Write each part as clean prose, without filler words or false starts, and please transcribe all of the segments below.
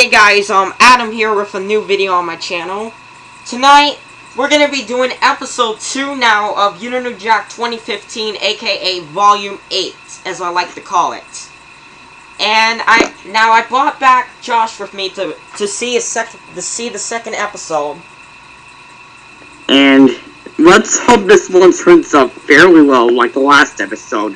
Hey guys, Adam here with a new video on my channel. Tonight, we're going to be doing episode 2 now of YDKJ 2015, aka Volume 8, as I like to call it. And I brought back Josh with me to see the second episode. And let's hope this one turns out fairly well, like the last episode.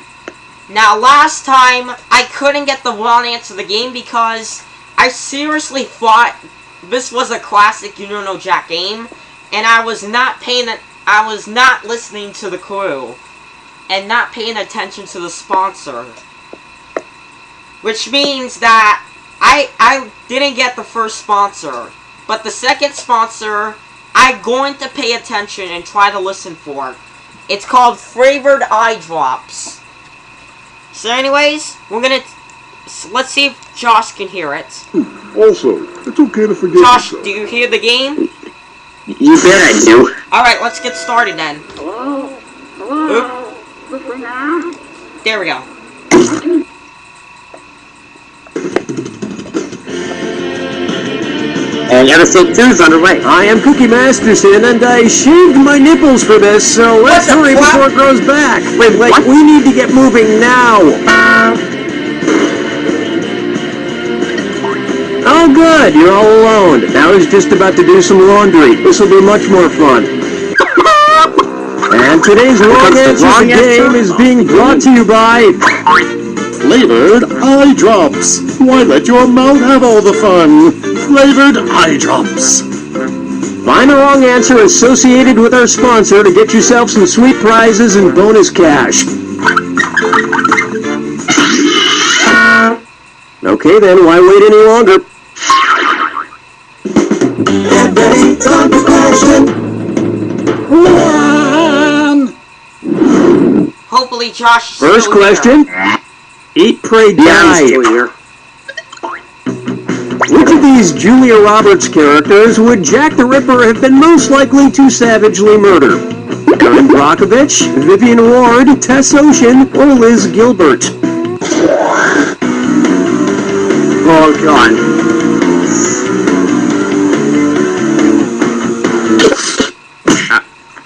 Now, last time, I couldn't get the wrong answer to the game because I seriously thought this was a classic YDKJ game, and I was not listening to the crew, and not paying attention to the sponsor. Which means that I didn't get the first sponsor, but the second sponsor, I'm going to pay attention and try to listen for. It's called Flavored Eye Drops. So anyways, let's see if Josh can hear it. Also, it's okay to forget Josh, yourself. do you hear the game? You bet I do. Alright, let's get started then. Hello? Hello? Listen now? There we go. And episode 2 is underway. I am Cookie Masterson, and I shaved my nipples for this, so let's hurry before it grows back. Wait, what? We need to get moving now. Oh good, you're all alone. I was just about to do some laundry. This will be much more fun. And today's wrong answer game is being brought to you by Flavored Eye Drops. Why let your mouth have all the fun? Flavored Eye Drops. Find the wrong answer associated with our sponsor to get yourself some sweet prizes and bonus cash. Okay then, why wait any longer? Get ready, time for question. One. Hopefully Josh is First still question. here. Eat, pray, Yeah, I'm die. still here. Which of these Julia Roberts characters would Jack the Ripper have been most likely to savagely murder? Erin Brockovich, Vivian Ward, Tess Ocean, or Liz Gilbert? Oh, God.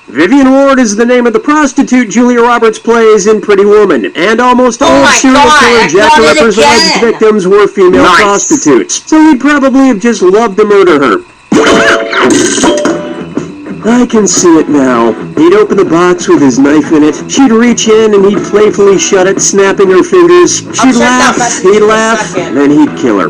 Vivian Ward is the name of the prostitute Julia Roberts plays in Pretty Woman, and almost all my serial God, killer I Jack got the it Ripper's alleged again. victims were female Nice. prostitutes, so he'd probably have just loved to murder her. I can see it now. He'd open the box with his knife in it. She'd reach in and he'd playfully shut it, snapping her fingers. She'd check that laugh, message he'd in a laugh, second. then he'd kill her.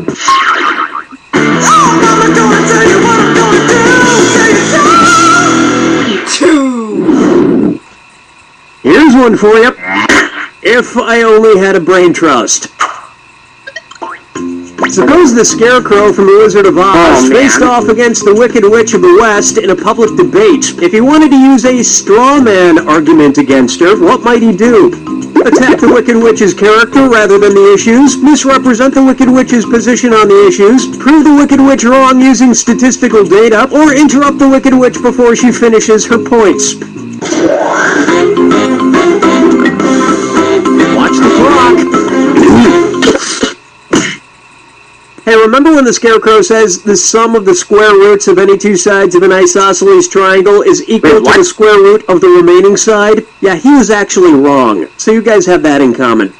Here's one for you. If I only had a brain trust. Suppose the Scarecrow from The Wizard of Oz faced off against the Wicked Witch of the West in a public debate. If he wanted to use a straw man argument against her, what might he do? Attack the Wicked Witch's character rather than the issues, misrepresent the Wicked Witch's position on the issues, prove the Wicked Witch wrong using statistical data, or interrupt the Wicked Witch before she finishes her points. Watch the clock. Hey, remember when the Scarecrow says the sum of the square roots of any two sides of an isosceles triangle is equal to the square root of the remaining side? Yeah, he was actually wrong. So you guys have that in common.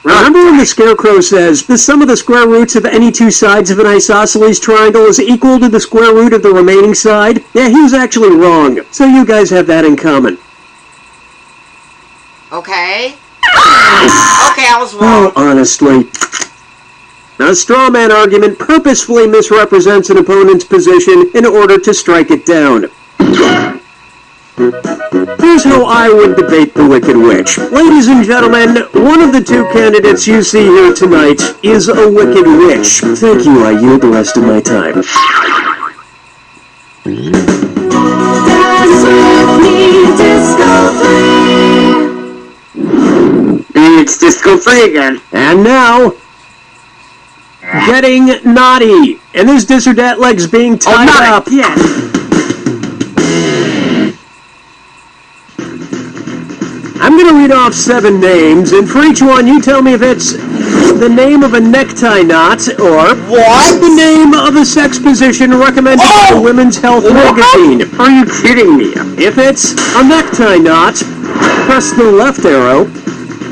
Remember when the Scarecrow says the sum of the square roots of any two sides of an isosceles triangle is equal to the square root of the remaining side? Yeah, he was actually wrong. So you guys have that in common. Okay. Okay, I was wrong. Oh, honestly. Now, a straw man argument purposefully misrepresents an opponent's position in order to strike it down. Here's how I would debate the Wicked Witch. Ladies and gentlemen, one of the two candidates you see here tonight is a Wicked Witch. Thank you, I yield the rest of my time. It's Disco Free again. And now, getting naughty. And this dis or dat leg's being tied up. Yes. I'm going to read off 7 names, and for each one, you tell me if it's the name of a necktie knot or What? the name the sex position recommended by the Women's Health magazine. Are you kidding me? If it's a necktie knot, press the left arrow.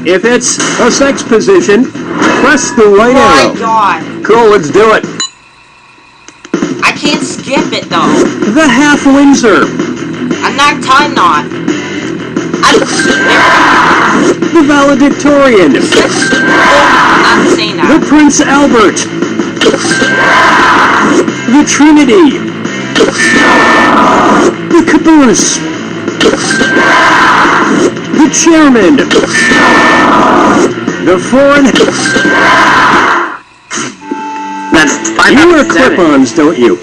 If it's a sex position, press the right arrow. Oh my god. Cool, let's do it. I can't skip it though. The half Windsor. A necktie knot. The valedictorian. I'm saying that. The Prince Albert. The Trinity. The caboose. The chairman. The foreign. That's 5 You out wear of 7. clip-ons, don't you?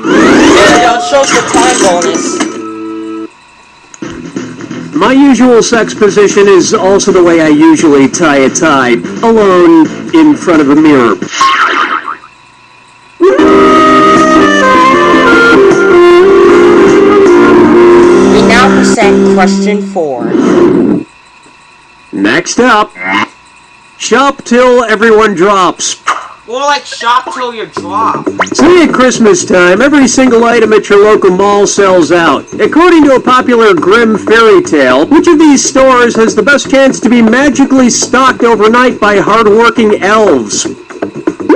Yeah, it shows the time bonus. My usual sex position is also the way I usually tie a tie, alone in front of a mirror. We now present question 4. Next up, shop till everyone drops. More like shop till you drop. Say at Christmas time, every single item at your local mall sells out. According to a popular grim fairy tale, which of these stores has the best chance to be magically stocked overnight by hard-working elves?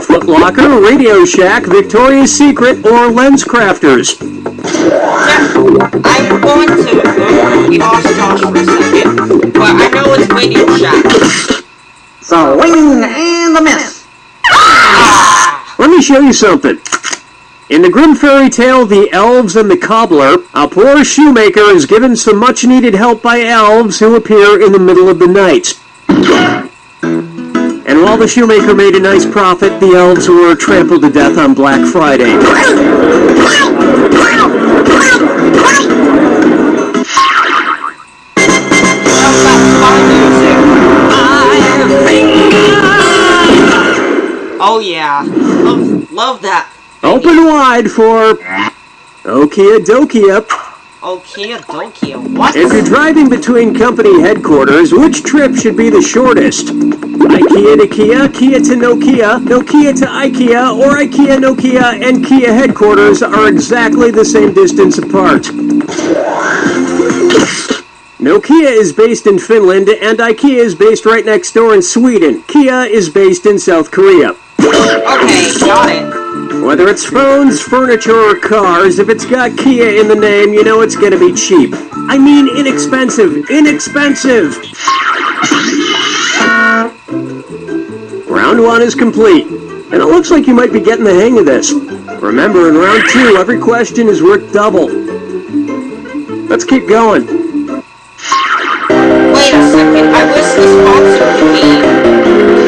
Foot Locker, Radio Shack, Victoria's Secret, or Lens Crafters? Yeah, I'm going to... we lost Josh for a second. But I know it's Radio Shack. So, win and a miss. Let me show you something. In the grim fairy tale, The Elves and the Cobbler, a poor shoemaker is given some much-needed help by elves who appear in the middle of the night. And while the shoemaker made a nice profit, the elves were trampled to death on Black Friday. Oh yeah, love that. Open wide for Okia Dokia. Okia Dokia, what? If you're driving between company headquarters, which trip should be the shortest? IKEA to Kia, Kia to Nokia, Nokia to IKEA, or IKEA, Nokia, and Kia headquarters are exactly the same distance apart. Nokia is based in Finland, and IKEA is based right next door in Sweden. Kia is based in South Korea. Okay, got it. Whether it's phones, furniture, or cars, if it's got Kia in the name, you know it's gonna be cheap. I mean inexpensive. Inexpensive! Round 1 is complete, and it looks like you might be getting the hang of this. Remember, in round 2, every question is worth double. Let's keep going. Wait a second, I wish the sponsor of the game.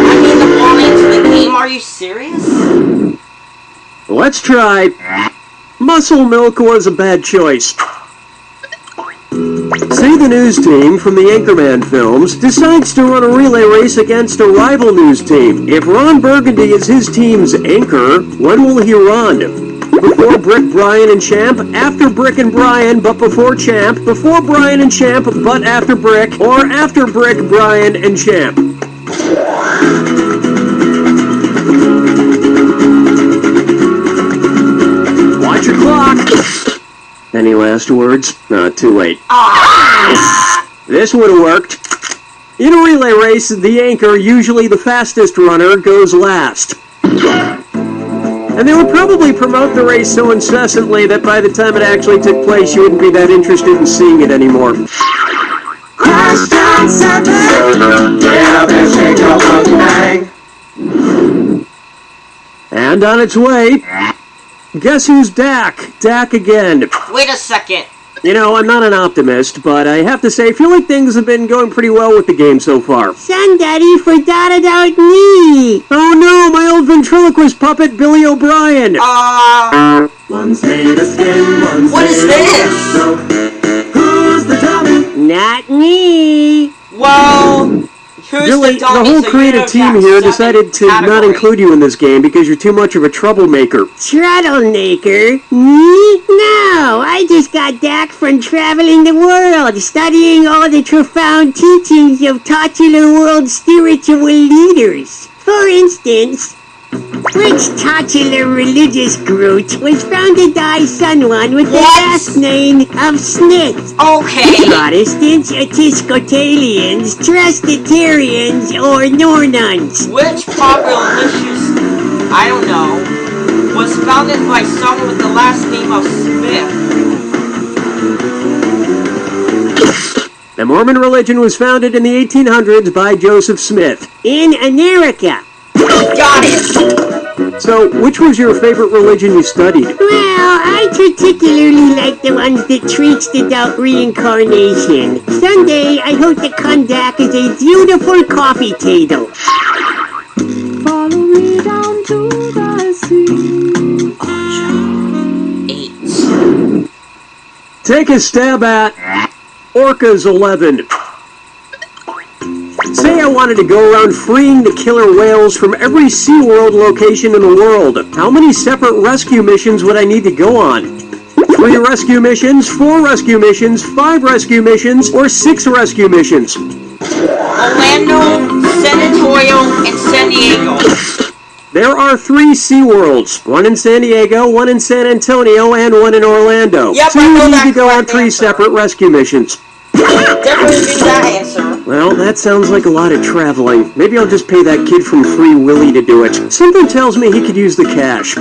I mean the lines of the game, are you serious? Let's try. Muscle milk was a bad choice. Say the news team from the Anchorman films decides to run a relay race against a rival news team. If Ron Burgundy is his team's anchor, when will he run? Before Brick, Brian, and Champ, after Brick and Brian, but before Champ, before Brian and Champ, but after Brick, or after Brick, Brian, and Champ? Watch your clock! Any last words? Too late. This would have worked. In a relay race, the anchor, usually the fastest runner, goes last. And they would probably promote the race so incessantly that by the time it actually took place, you wouldn't be that interested in seeing it anymore. Question 7. Yeah, there she goes, bang. And on its way, guess who's Dak? Dak again. Wait a second. You know, I'm not an optimist, but I have to say, I feel like things have been going pretty well with the game so far. Son, Daddy forgot about me. Oh no, my old ventriloquist puppet, Billy O'Brien. One's made of skin, one's What is made of this? silk. Who's the dummy? Not me. Well, who's Billy, the dummy? the whole So creative you team know here that decided to category. not include you in this game because you're too much of a troublemaker. Troublemaker? Me? No, I just got back from traveling the world, studying all the profound teachings of titular world spiritual leaders. For instance, Which titular religious group was founded by someone with the What? last name of Smith? Okay. Protestants, Episcopalians, Presbyterians, or Nornuns? Which populicious, I don't know, was founded by someone with the last name of Smith? The Mormon religion was founded in the 1800s by Joseph Smith. In America. Got it. So, which was your favorite religion you studied? Well, I particularly like the ones that preached about reincarnation. Someday, I hope to come back as a beautiful coffee table. Follow me down to the sea. 8. Take a stab at Orcas 11. Say I wanted to go around freeing the killer whales from every SeaWorld location in the world. How many separate rescue missions would I need to go on? 3 rescue missions, 4 rescue missions, 5 rescue missions, or 6 rescue missions? Orlando, San Antonio, and San Diego. There are 3 SeaWorlds. 1 in San Diego, 1 in San Antonio, and 1 in Orlando. Yep, so I you know need that to go on correct 3 answer. separate rescue missions. Definitely do that answer. Well, that sounds like a lot of traveling. Maybe I'll just pay that kid from Free Willy to do it. Something tells me he could use the cash.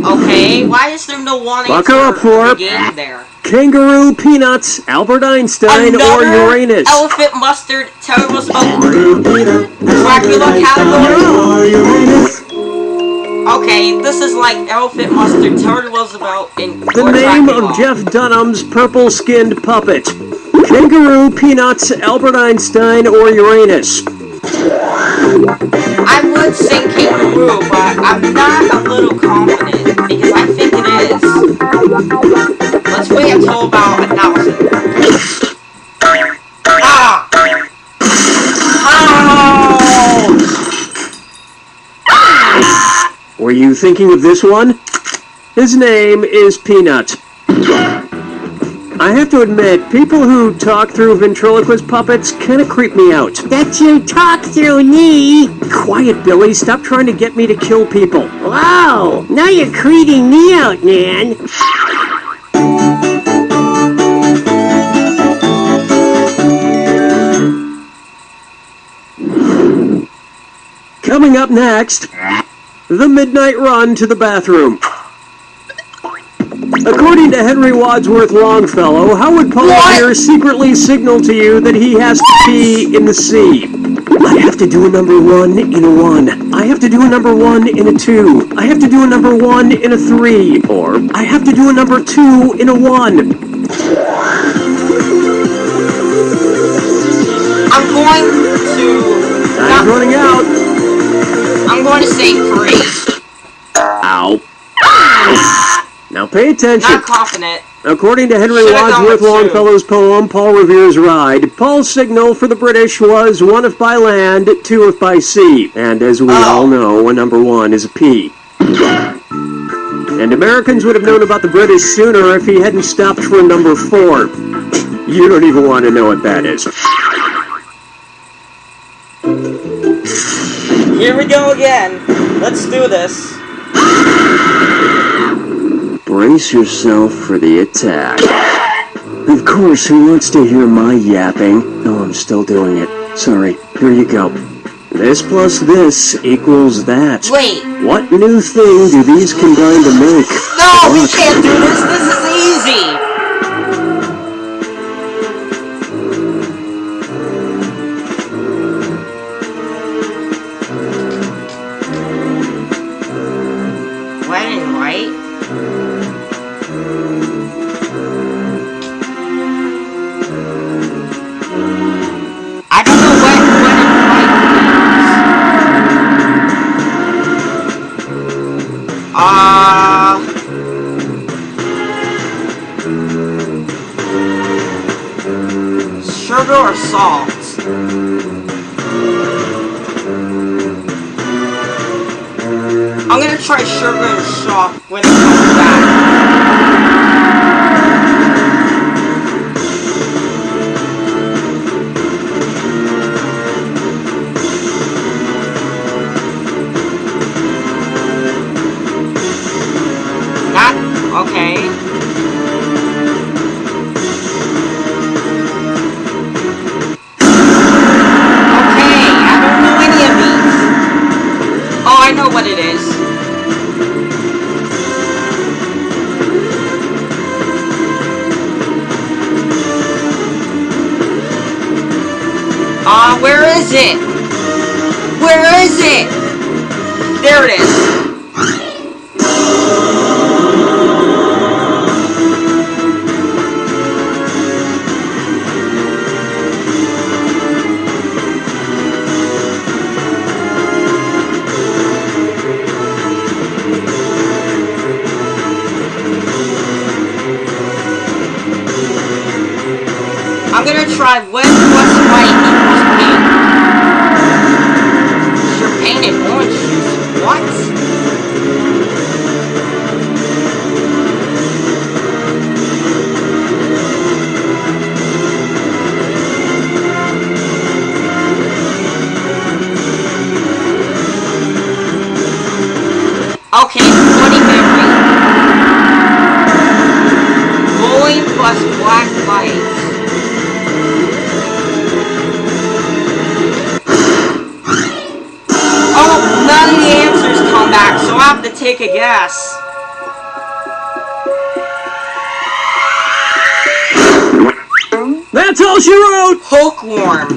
Okay, why is there no one Buck her answer up for the game there? Kangaroo, Peanuts, Albert Einstein, or Uranus? Elephant mustard. Tell us about Dracula category. Okay, this is like elephant mustard. Tell us about in The name of Jeff Dunham's purple-skinned puppet. Kangaroo, Peanuts, Albert Einstein, or Uranus? I would say kangaroo, but I'm not a little confident because I think it is. Let's wait until about 1,000. Ah! Oh! Were you thinking of this one? His name is Peanut. I have to admit, people who talk through ventriloquist puppets kind of creep me out. That you talk through me. Quiet, Billy. Stop trying to get me to kill people. Wow, now you're creeping me out, man. Coming up next, the midnight run to the bathroom. According to Henry Wadsworth Longfellow, how would Paul Revere secretly signal to you that he has to pee in the sea? I have to do a number 1 in a 1. I have to do a number 1 in a 2. I have to do a number 1 in a 3. Or, I have to do a number 2 in a 1. I'm going to... Time's running out. I'm going to say 3. Ow. Now pay attention. Not confident. According to Henry Should've gone Wadsworth with 2. Longfellow's poem, Paul Revere's Ride, Paul's signal for the British was 1 if by land, 2 if by sea. And as we all know, a number 1 is a P. And Americans would have known about the British sooner if he hadn't stopped for a number 4. You don't even want to know what that is. Here we go again. Let's do this. Brace yourself for the attack. Of course, who wants to hear my yapping? Oh, I'm still doing it. Sorry. Here you go. This plus this equals that. Wait. What new thing do these combine to make? No, we can't do this. This is easy. Red and white? I don't know what red and white means. Sugar or salt? I'm gonna try sugar and salt when it comes back. Where is it? Where is it? There it is. I'm gonna try red plus white equals pink. Champagne and orange juice. What? Okay, Bloody Mary. Bowling plus black lights. Oh, none of the answers come back, so I have to take a guess. That's all she wrote! Hookworm.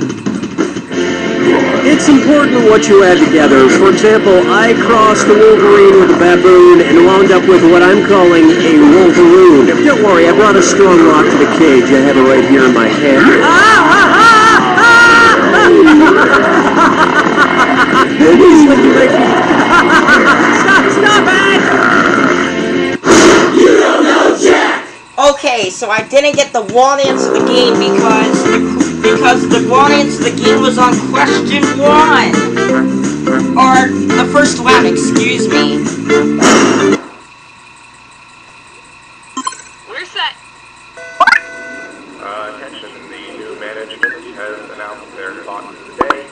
It's important what you add together. For example, I crossed the Wolverine with a baboon and wound up with what I'm calling a Wolveroon. Don't worry, I brought a strong lock to the cage. I have it right here in my hand. Stop it! You don't know Jack! Okay, so I didn't get the one answer of the game because the one answer of the game was on question 1. Or the first one, excuse me. We're set. Attention, the new management has announced their thoughts of the day.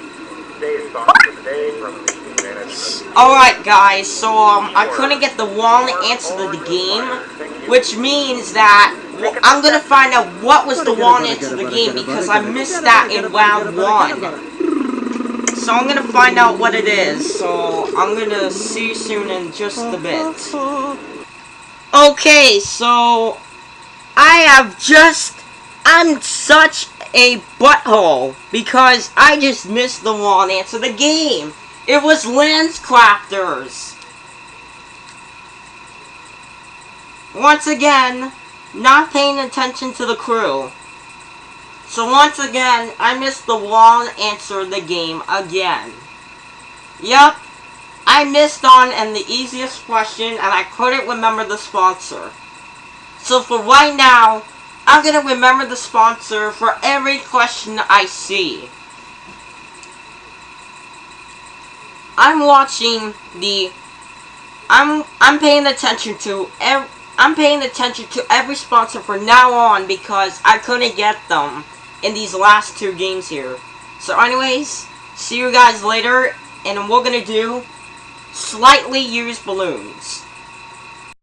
Today's thoughts of the day from the new management. Alright guys, so I couldn't get the one answer to the game, which means that I'm gonna find out what was the one answer to the game because I missed that in round 1. So I'm gonna find out what it is, so I'm gonna see you soon in just a bit. Okay, so I'm such a butthole because I just missed the one answer to the game. It was lens crafters. Once again, not paying attention to the crew. So once again, I missed the wrong answer of the game again. Yup, I missed on the easiest question and I couldn't remember the sponsor. So for right now, I'm gonna remember the sponsor for every question I see. I'm paying attention to every sponsor from now on because I couldn't get them in these last 2 games here. So anyways, see you guys later, and we're gonna do slightly used balloons.